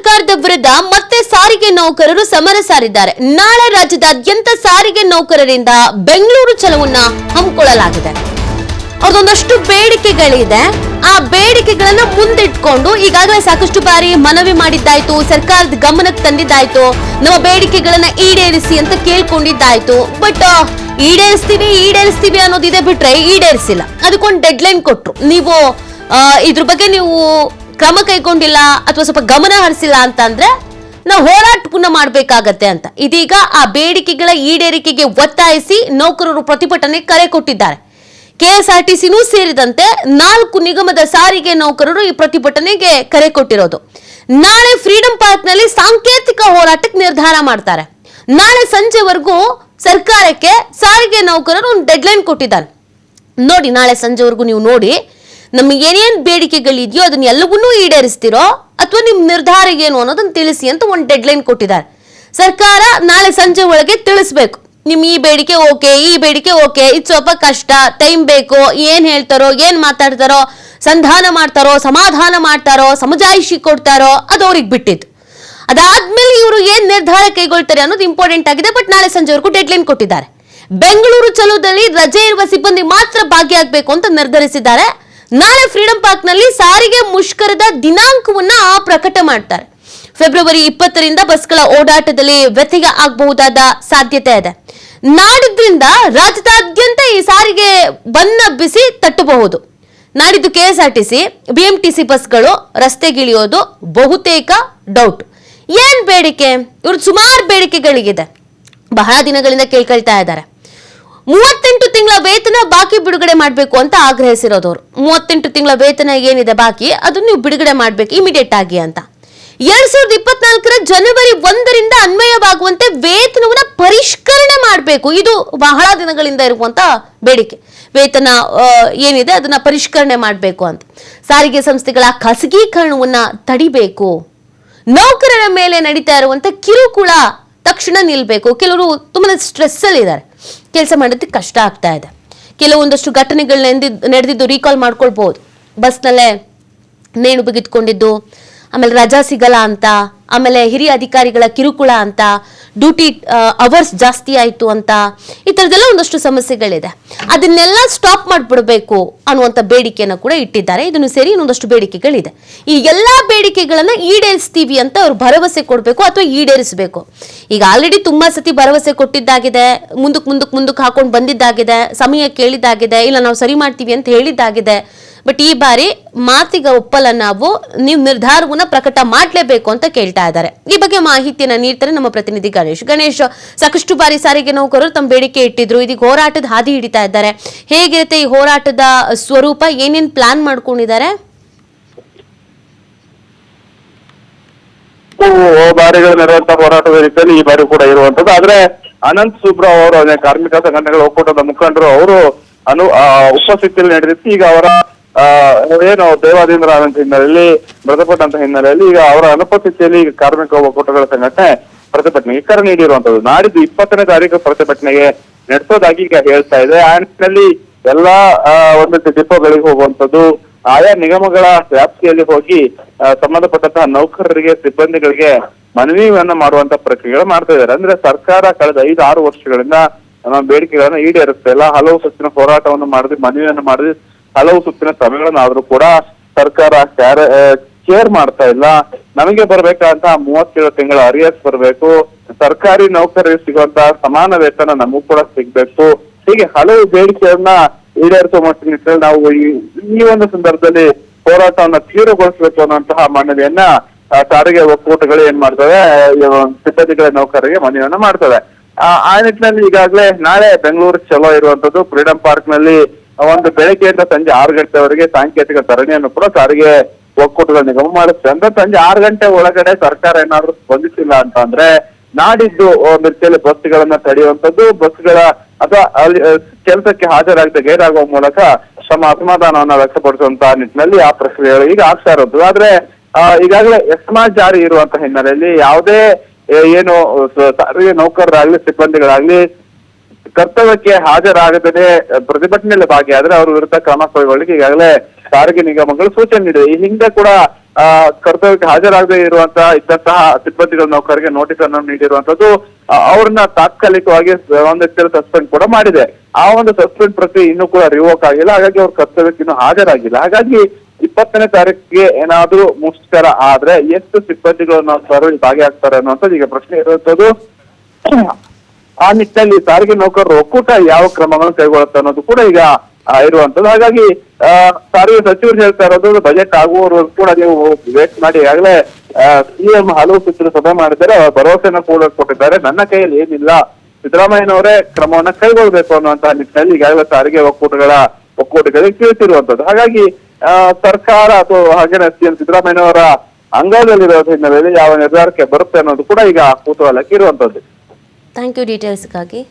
ಸರ್ಕಾರದ ವಿರುದ್ಧ ಮತ್ತೆ ಸಾರಿಗೆ ನೌಕರರು ಸಮರ ಸಾರಿದ್ದಾರೆ. ನಾಳೆ ರಾಜ್ಯದಾದ್ಯಂತ ಸಾರಿಗೆ ನೌಕರರಿಂದ ಬೆಂಗಳೂರು ಚಲೋವನ್ನ ಹಮ್ಮಿಕೊಳ್ಳಲಾಗಿದೆ. ಅವ್ರದೊಂದಷ್ಟು ಬೇಡಿಕೆಗಳಿದೆ. ಆ ಬೇಡಿಕೆಗಳನ್ನ ಮುಂದಿಟ್ಕೊಂಡು ಈಗಾಗಲೇ ಸಾಕಷ್ಟು ಬಾರಿ ಮನವಿ ಮಾಡಿದ್ದಾಯ್ತು, ಸರ್ಕಾರದ ಗಮನಕ್ಕೆ ತಂದಿದ್ದಾಯ್ತು, ನಮ್ಮ ಬೇಡಿಕೆಗಳನ್ನ ಈಡೇರಿಸಿ ಅಂತ ಕೇಳ್ಕೊಂಡಿದ್ದಾಯ್ತು. ಬಟ್ ಈಡೇರಿಸ್ತೀವಿ ಅನ್ನೋದಿದೆ ಬಿಟ್ರೆ ಈಡೇರಿಸಿಲ್ಲ. ಅದಕ್ಕೊಂದು ಡೆಡ್ ಲೈನ್ ಕೊಟ್ರು, ನೀವು ಇದ್ರ ಬಗ್ಗೆ ನೀವು ಕ್ರಮ ಕೈಗೊಂಡಿಲ್ಲ ಅಥವಾ ಸ್ವಲ್ಪ ಗಮನ ಹರಿಸಿಲ್ಲ ಅಂತಂದ್ರೆ ನಾವು ಹೋರಾಟ ಪುನಃ ಮಾಡ್ಬೇಕಾಗತ್ತೆ ಅಂತ. ಇದೀಗ ಆ ಬೇಡಿಕೆಗಳ ಈಡೇರಿಕೆಗೆ ಒತ್ತಾಯಿಸಿ ನೌಕರರು ಪ್ರತಿಭಟನೆ ಕರೆ ಕೊಟ್ಟಿದ್ದಾರೆ. ಕೆಎಸ್ಆರ್ಟಿಸಿನೂ ಸೇರಿದಂತೆ 4 ನಿಗಮದ ಸಾರಿಗೆ ನೌಕರರು ಈ ಪ್ರತಿಭಟನೆಗೆ ಕರೆ ಕೊಟ್ಟಿರೋದು. ನಾಳೆ ಫ್ರೀಡಂ ಪಾರ್ಕ್ ನಲ್ಲಿ ಸಾಂಕೇತಿಕ ಹೋರಾಟಕ್ಕೆ ನಿರ್ಧಾರ ಮಾಡ್ತಾರೆ. ನಾಳೆ ಸಂಜೆವರೆಗೂ ಸರ್ಕಾರಕ್ಕೆ ಸಾರಿಗೆ ನೌಕರರು ಒಂದು ಡೆಡ್ ಲೈನ್ ಕೊಟ್ಟಿದ್ದಾರೆ. ನೋಡಿ, ನಾಳೆ ಸಂಜೆವರೆಗೂ ನೀವು ನೋಡಿ ನಮ್ಗೆ ಏನೇನ್ ಬೇಡಿಕೆಗಳಿದೆಯೋ ಅದನ್ನ ಎಲ್ಲವನ್ನೂ ಈಡೇರಿಸ್ತಿರೋ ಅಥವಾ ನಿಮ್ ನಿರ್ಧಾರ ಏನು ಅನ್ನೋದನ್ನ ತಿಳಿಸಿ ಅಂತ ಒಂದು ಡೆಡ್ ಲೈನ್ ಕೊಟ್ಟಿದ್ದಾರೆ. ಸರ್ಕಾರ ನಾಳೆ ಸಂಜೆ ಒಳಗೆ ತಿಳಿಸ್ಬೇಕು, ನಿಮ್ ಈ ಬೇಡಿಕೆ ಓಕೆ, ಈ ಬೇಡಿಕೆ ಓಕೆ, ಇದು ಸ್ವಲ್ಪ ಕಷ್ಟ, ಟೈಮ್ ಬೇಕು, ಏನ್ ಹೇಳ್ತಾರೋ, ಏನ್ ಮಾತಾಡ್ತಾರೋ, ಸಂಧಾನ ಮಾಡ್ತಾರೋ, ಸಮಾಧಾನ ಮಾಡ್ತಾರೋ, ಸಮಜಾಯಿಷಿ ಕೊಡ್ತಾರೋ ಅದು ಅವ್ರಿಗೆ ಬಿಟ್ಟಿದ್ದು. ಅದಾದ್ಮೇಲೆ ಇವರು ಏನ್ ನಿರ್ಧಾರ ಕೈಗೊಳ್ತಾರೆ ಅನ್ನೋದು ಇಂಪಾರ್ಟೆಂಟ್ ಆಗಿದೆ. ಬಟ್ ನಾಳೆ ಸಂಜೆವರೆಗೂ ಡೆಡ್ ಲೈನ್ ಕೊಟ್ಟಿದ್ದಾರೆ. ಬೆಂಗಳೂರು ಚಲೋದಲ್ಲಿ ರಜೆ ಇರುವ ಸಿಬ್ಬಂದಿ ಮಾತ್ರ ಭಾಗಿಯಾಗಬೇಕು ಅಂತ ನಿರ್ಧರಿಸಿದ್ದಾರೆ. ನಾಳೆ ಫ್ರೀಡಂ ಪಾರ್ಕ್ ನಲ್ಲಿ ಸಾರಿಗೆ ಮುಷ್ಕರದ ದಿನಾಂಕವನ್ನ ಪ್ರಕಟ ಮಾಡ್ತಾರೆ. ಫೆಬ್ರವರಿ 20ರಿಂದ ಬಸ್ಗಳ ಓಡಾಟದಲ್ಲಿ ವ್ಯತ್ಯಯ ಆಗಬಹುದಾದ ಸಾಧ್ಯತೆ ಇದೆ. ನಾಡಿದ್ರಿಂದ ರಾಜ್ಯದಾದ್ಯಂತ ಈ ಸಾರಿಗೆ ಬನ್ನಬ್ಬಿಸಿ ತಟ್ಟಬಹುದು. ನಾಡಿದ್ದು ಕೆಎಸ್ಆರ್ಟಿಸಿ, ಬಿಎಂಟಿಸಿ ಬಸ್ಗಳು ರಸ್ತೆಗಿಳಿಯೋದು ಬಹುತೇಕ ಡೌಟ್. ಏನ್ ಬೇಡಿಕೆ? ಇವ್ರ ಸುಮಾರು ಬೇಡಿಕೆಗಳಿಗಿದೆ, ಬಹಳ ದಿನಗಳಿಂದ ಕೇಳ್ಕೊಳ್ತಾ ಇದ್ದಾರೆ. 38 ತಿಂಗಳ ವೇತನ ಬಾಕಿ ಬಿಡುಗಡೆ ಮಾಡಬೇಕು ಅಂತ ಆಗ್ರಹಿಸಿರೋದವ್ರು. 38 ತಿಂಗಳ ವೇತನ ಏನಿದೆ ಬಾಕಿ ಅದನ್ನು ನೀವು ಬಿಡುಗಡೆ ಮಾಡಬೇಕು ಇಮಿಡಿಯೇಟ್ ಆಗಿ ಅಂತ. 2024ರ ಜನವರಿ 1ರಿಂದ ಅನ್ವಯವಾಗುವಂತೆ ವೇತನವನ್ನ ಪರಿಷ್ಕರಣೆ ಮಾಡಬೇಕು. ಇದು ಬಹಳ ದಿನಗಳಿಂದ ಇರುವಂತ ಬೇಡಿಕೆ. ವೇತನ ಏನಿದೆ ಅದನ್ನ ಪರಿಷ್ಕರಣೆ ಮಾಡಬೇಕು ಅಂತ. ಸಾರಿಗೆ ಸಂಸ್ಥೆಗಳ ಖಾಸಗೀಕರಣವನ್ನ ತಡಿಬೇಕು. ನೌಕರರ ಮೇಲೆ ನಡೀತಾ ಇರುವಂತ ಕಿರುಕುಳ ತಕ್ಷಣ ನಿಲ್ಬೇಕು. ಕೆಲವರು ತುಂಬಾ ಸ್ಟ್ರೆಸ್ ಅಲ್ಲಿ ಇದ್ದಾರೆ, ಕೆಲಸ ಮಾಡೋದಕ್ಕೆ ಕಷ್ಟ ಆಗ್ತಾ ಇದೆ. ಕೆಲವೊಂದಷ್ಟು ಘಟನೆಗಳನ್ನ ನಡೆದಿದ್ದು ರೀಕಾಲ್ ಮಾಡ್ಕೊಳ್ಬಹುದು. ಬಸ್ನಲ್ಲೇ ನೇಣು ಬಿಗಿದ್ಕೊಂಡಿದ್ದು, ಆಮೇಲೆ ರಜಾ ಸಿಗಲ್ಲ ಅಂತ, ಆಮೇಲೆ ಹಿರಿಯ ಅಧಿಕಾರಿಗಳ ಕಿರುಕುಳ ಅಂತ, ಡ್ಯೂಟಿ ಅವರ್ಸ್ ಜಾಸ್ತಿ ಆಯ್ತು ಅಂತ, ಈ ತರದೆಲ್ಲ ಒಂದಷ್ಟು ಸಮಸ್ಯೆಗಳಿದೆ. ಅದನ್ನೆಲ್ಲ ಸ್ಟಾಪ್ ಮಾಡಿಬಿಡ್ಬೇಕು ಅನ್ನುವಂಥ ಬೇಡಿಕೆಯನ್ನು ಕೂಡ ಇಟ್ಟಿದ್ದಾರೆ. ಇದನ್ನು ಸೇರಿ ಇನ್ನೊಂದಷ್ಟು ಬೇಡಿಕೆಗಳಿದೆ. ಈ ಎಲ್ಲಾ ಬೇಡಿಕೆಗಳನ್ನ ಈಡೇರಿಸ್ತೀವಿ ಅಂತ ಅವ್ರು ಭರವಸೆ ಕೊಡಬೇಕು ಅಥವಾ ಈಡೇರಿಸಬೇಕು. ಈಗ ಆಲ್ರೆಡಿ ತುಂಬಾ ಸತಿ ಭರವಸೆ ಕೊಟ್ಟಿದ್ದಾಗಿದೆ, ಮುಂದಕ್ಕೆ ಹಾಕೊಂಡು ಬಂದಿದ್ದಾಗಿದೆ, ಸಮಯ ಕೇಳಿದ್ದಾಗಿದೆ, ಇಲ್ಲ ನಾವು ಸರಿ ಮಾಡ್ತೀವಿ ಅಂತ ಹೇಳಿದ್ದಾಗಿದೆ. ಬಟ್ ಈ ಬಾರಿ ಮಾತಿಗೆ ಒಪ್ಪಲ್ಲ, ನೀವು ನಿರ್ಧಾರವನ್ನ ಪ್ರಕಟ ಮಾಡಲೇಬೇಕು ಅಂತ ಕೇಳ್ತಾ ಇದ್ದಾರೆ. ಈ ಬಗ್ಗೆ ಮಾಹಿತಿಯನ್ನ ನೀಡ್ತಾರೆ ನಮ್ಮ ಪ್ರತಿನಿಧಿ ಗಣೇಶ್. ಸಾಕಷ್ಟು ಬಾರಿ ಸಾರಿಗೆ ನೌಕರರು ತಮ್ಮ ಬೇಡಿಕೆ ಇಟ್ಟಿದ್ರು, ಇದೀಗ ಹೋರಾಟದ ಹಾದಿ ಹಿಡಿತಾ ಇದ್ದಾರೆ. ಹೇಗಿರುತ್ತೆ ಈ ಹೋರಾಟದ ಸ್ವರೂಪ, ಏನೇನ್ ಪ್ಲಾನ್ ಮಾಡ್ಕೊಂಡಿದ್ದಾರೆ? ಬಾರಿಗಳು ನಡೆಯುವಂತಹ ಹೋರಾಟದ ರೀತಿಯಲ್ಲಿ ಈ ಬಾರಿ ಕೂಡ ಇರುವಂತದ್ದು. ಆದ್ರೆ ಅನಂತ್ ಸುಬ್ರಾ ಅವರು ಕಾರ್ಮಿಕ ಸಂಘಟನೆಗಳ ಒಕ್ಕೂಟದ ಮುಖಂಡರು ಅವರು ಉಪಸ್ಥಿತಿಯಲ್ಲಿ ನಡೆದಿತ್ತು. ಈಗ ಅವರ ಏನು ದೇವಾದಿಂದ್ರ ಹಿನ್ನೆಲೆಯಲ್ಲಿ ಮೃತಪಟ್ಟಂತ ಹಿನ್ನೆಲೆಯಲ್ಲಿ ಈಗ ಅವರ ಅನುಪಸ್ಥಿತಿಯಲ್ಲಿ ಕಾರ್ಮಿಕ ಒಕ್ಕೂಟಗಳ ಸಂಘಟನೆ ಪ್ರತಿಭಟನೆಗೆ ಕರೆ ನೀಡಿರುವಂತದ್ದು. ನಾಡಿದ್ದು 20ನೇ ತಾರೀಕು ಪ್ರತಿಭಟನೆಗೆ ನಡೆಸೋದಾಗಿ ಈಗ ಹೇಳ್ತಾ ಇದೆ. ಆ ನಿಟ್ಟಿನಲ್ಲಿ ಎಲ್ಲಾ ಒಂದಷ್ಟು ಡಿಪೋಗಳಿಗೆ ಹೋಗುವಂತದ್ದು, ಆಯಾ ನಿಗಮಗಳ ವ್ಯಾಪ್ತಿಯಲ್ಲಿ ಹೋಗಿ ಸಂಬಂಧಪಟ್ಟಂತಹ ನೌಕರರಿಗೆ, ಸಿಬ್ಬಂದಿಗಳಿಗೆ ಮನವಿಯನ್ನ ಮಾಡುವಂತ ಪ್ರಕ್ರಿಯೆಗಳು ಮಾಡ್ತಾ ಇದ್ದಾರೆ. ಅಂದ್ರೆ ಸರ್ಕಾರ ಕಳೆದ 5-6 ವರ್ಷಗಳಿಂದ ನಮ್ಮ ಬೇಡಿಕೆಗಳನ್ನ ಈಡೇರಿಸ್ತಾ ಇಲ್ಲ. ಹಲವು ಸುತ್ತಿನ ಹೋರಾಟವನ್ನು ಮಾಡಿದ್ವಿ, ಮನವಿಯನ್ನು ಮಾಡಿದ್ವಿ, ಹಲವು ಸುತ್ತಿನ ಸಭೆಗಳನ್ನಾದ್ರೂ ಕೂಡ ಸರ್ಕಾರ ಕೇರ್ ಮಾಡ್ತಾ ಇಲ್ಲ. ನಮಗೆ ಬರ್ಬೇಕಾದಂತಹ 37 ತಿಂಗಳ ಅರಿಯರ್ಸ್ ಬರಬೇಕು, ಸರ್ಕಾರಿ ನೌಕರರಿಗೆ ಸಿಗುವಂತಹ ಸಮಾನ ವೇತನ ನಮಗೂ ಕೂಡ ಸಿಗ್ಬೇಕು. ಹೀಗೆ ಹಲವು ಬೇಡಿಕೆಯನ್ನ ಈಡೇರಿಸುವ ನಿಟ್ಟಿನಲ್ಲಿ ನಾವು ಈ ಒಂದು ಸಂದರ್ಭದಲ್ಲಿ ಹೋರಾಟವನ್ನ ತೀವ್ರಗೊಳಿಸಬೇಕು ಅನ್ನುವಂತಹ ಮನವಿಯನ್ನ ಸಾರಿಗೆ ಒಕ್ಕೂಟಗಳು ಏನ್ ಮಾಡ್ತವೆ, ಸಿಬ್ಬಂದಿಗಳ ನೌಕರರಿಗೆ ಮನವಿಯನ್ನ ಮಾಡ್ತವೆ. ಆ ನಿಟ್ಟಿನಲ್ಲಿ ಈಗಾಗಲೇ ನಾಳೆ ಬೆಂಗಳೂರು ಚಲೋ ಇರುವಂತದ್ದು. ಫ್ರೀಡಂ ಪಾರ್ಕ್ ನಲ್ಲಿ ಒಂದು ಬೆಳಗ್ಗೆಯಿಂದ ಸಂಜೆ 6 ಗಂಟೆವರೆಗೆ ಸಾಂಕೇತಿಕ ಧರಣಿಯನ್ನು ಕೂಡ ಸಾರಿಗೆ ಒಕ್ಕೂಟಗಳ ನಿಗಮ ಮಾಡುತ್ತೆ. ಅಂದ್ರೆ ಸಂಜೆ 6 ಗಂಟೆ ಒಳಗಡೆ ಸರ್ಕಾರ ಏನಾದ್ರೂ ಸ್ಪಂದಿಸಿಲ್ಲ ಅಂತಂದ್ರೆ ನಾಡಿದ್ದು ಒಂದು ರೀತಿಯಲ್ಲಿ ಬಸ್ಗಳನ್ನ ತಡೆಯುವಂಥದ್ದು, ಬಸ್ಗಳ ಅಥವಾ ಅಲ್ಲಿ ಕೆಲಸಕ್ಕೆ ಹಾಜರಾಗದೆ ಗೈರಾಗುವ ಮೂಲಕ ತಮ್ಮ ಅಸಮಾಧಾನವನ್ನ ವ್ಯಕ್ತಪಡಿಸುವಂತಹ ನಿಟ್ಟಿನಲ್ಲಿ ಆ ಪ್ರಕ್ರಿಯೆಗಳು ಈಗ ಆಗ್ತಾ ಇರೋದು. ಆದ್ರೆ ಈಗಾಗಲೇ ಎಸ್ಮಾ ಜಾರಿ ಇರುವಂತಹ ಹಿನ್ನೆಲೆಯಲ್ಲಿ ಯಾವುದೇ ಏನು ಸಾರಿಗೆ ನೌಕರರಾಗ್ಲಿ, ಸಿಬ್ಬಂದಿಗಳಾಗ್ಲಿ ಕರ್ತವ್ಯಕ್ಕೆ ಹಾಜರಾಗದೇ ಪ್ರತಿಭಟನೆಯಲ್ಲಿ ಭಾಗಿಯಾದ್ರೆ ಅವ್ರ ವಿರುದ್ಧ ಕ್ರಮ ಕೈಗೊಳ್ಳಿಕ್ಕೆ ಈಗಾಗಲೇ ಸಾರಿಗೆ ನಿಗಮಗಳು ಸೂಚನೆ ನೀಡಿದೆ. ಈ ಹಿಂದೆ ಕೂಡ ಕರ್ತವ್ಯಕ್ಕೆ ಹಾಜರಾಗದೇ ಇದ್ದಂತಹ ಸಿಬ್ಬಂದಿಗಳ ನೌಕರರಿಗೆ ನೋಟಿಸ್ ಅನ್ನು ನೀಡಿರುವಂತದ್ದು. ಅವ್ರನ್ನ ತಾತ್ಕಾಲಿಕವಾಗಿ ಒಂದಷ್ಟು ಸಸ್ಪೆಂಡ್ ಕೂಡ ಮಾಡಿದೆ. ಆ ಒಂದು ಸಸ್ಪೆಂಡ್ ಪ್ರಕ್ರಿಯೆ ಇನ್ನೂ ಕೂಡ ರಿವೋಕ್ ಆಗಿಲ್ಲ. ಹಾಗಾಗಿ ಅವ್ರ ಕರ್ತವ್ಯಕ್ಕೆ ಇನ್ನೂ ಹಾಜರಾಗಿಲ್ಲ. ಹಾಗಾಗಿ 20ನೇ ತಾರೀಕಿಗೆ ಏನಾದ್ರೂ ಮುಷ್ಕರ ಆದ್ರೆ ಎಷ್ಟು ಸಿಬ್ಬಂದಿಗಳು ನೌಕರರು ಭಾಗಿಯಾಗ್ತಾರೆ ಅನ್ನುವಂಥದ್ದು ಈಗ ಪ್ರಶ್ನೆ ಇರುವಂತದ್ದು. ಆ ನಿಟ್ಟಿನಲ್ಲಿ ಸಾರಿಗೆ ನೌಕರರು ಒಕ್ಕೂಟ ಯಾವ ಕ್ರಮಗಳನ್ನು ಕೈಗೊಳ್ಳುತ್ತೆ ಅನ್ನೋದು ಕೂಡ ಈಗ ಇರುವಂತದ್ದು. ಹಾಗಾಗಿ ಸಾರಿಗೆ ಸಚಿವರು ಹೇಳ್ತಾ ಇರೋದು ಬಜೆಟ್ ಆಗುವವರೆಗೂ ಕೂಡ ನೀವು ವೇಟ್ ಮಾಡಿ. ಈಗಾಗಲೇ ಸಿಎಂ ಹಲವು ಸುತ್ತಿನ ಸಭೆ ಮಾಡಿದ್ದಾರೆ, ಭರವಸೆನ ಕೂಡ ಕೊಟ್ಟಿದ್ದಾರೆ. ನನ್ನ ಕೈಯಲ್ಲಿ ಏನಿಲ್ಲ, ಸಿದ್ದರಾಮಯ್ಯನವರೇ ಕ್ರಮವನ್ನ ಕೈಗೊಳ್ಳಬೇಕು ಅನ್ನುವಂತಹ ನಿಟ್ಟಿನಲ್ಲಿ ಈಗಾಗಲೇ ಸಾರಿಗೆ ಒಕ್ಕೂಟಗಳಿಗೆ ತಿಳಿಸಿರುವಂತದ್ದು. ಹಾಗಾಗಿ ಸರ್ಕಾರ ಅಥವಾ ಹಾಗೇನೆ ಸಿಎಂ ಸಿದ್ದರಾಮಯ್ಯನವರ ಅಂಗಳದಲ್ಲಿರೋದ್ರ ಹಿನ್ನೆಲೆಯಲ್ಲಿ ಯಾವ ನಿರ್ಧಾರಕ್ಕೆ ಬರುತ್ತೆ ಅನ್ನೋದು ಕೂಡ ಈಗ ಕುತೂಹಲಕ್ಕೆ ಇರುವಂತದ್ದು. Thank you ಡೀಟೇಲ್ಸ್ಗಾಗಿ.